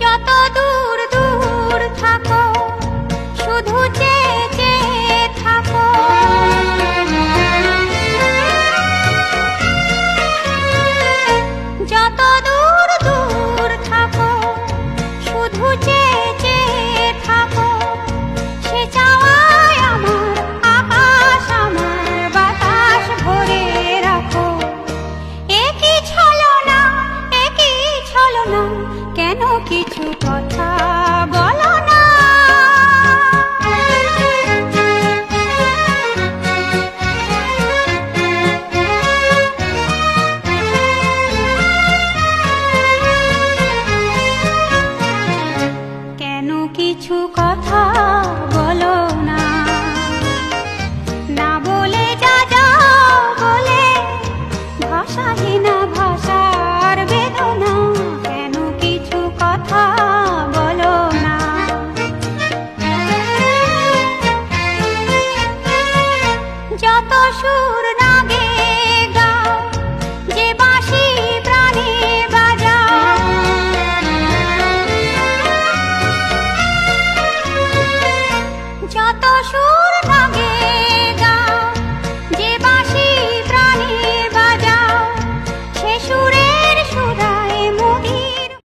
যত দূর দূর থাকো শুধু চেয়ে চেয়ে থাকো। যত দূর দূর থাকো শুধু চেয়ে চেয়ে থাকো। সে চাওয়ায় আমার আকাশ আমার বাতাস ভরে রাখো। একই ছলনা একই ছলনা, কেন কিছু কথা বলো না? কেন কিছু কথা বলো না? না বলে যা যাও বলে ভাষাহীনা ভাষার বেদনা। কেন কিছু কথা বলো না? যত সুর